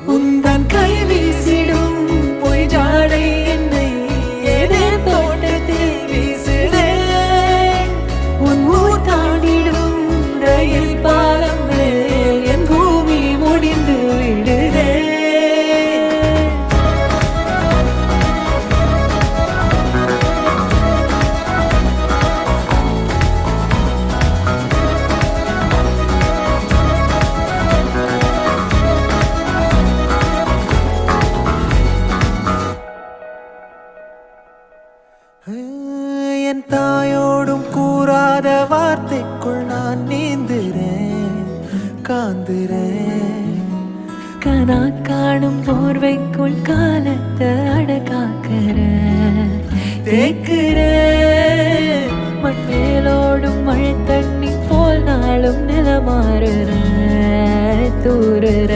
உந்தன் கை வீசிடும் பொய் ஜாடை என்னை ஏதே தோட்டத்தில் வீசுதே. உன் ஊர் தாண்டிடும் ரயில் பாலம் மேல் என் பூமி முடிந்து விடுதே. என் தாயோடும் கூறாத வார்த்தைக்குள் நான் நீந்துறேன், காந்துறேன். கனா காணும் போர்வைக்குள் காலத்தை அடக்காக்கிற தேக்குற. மண்ணேலோடும் மழை தண்ணி போல் நாளும் நிலமாறுற தூறுற.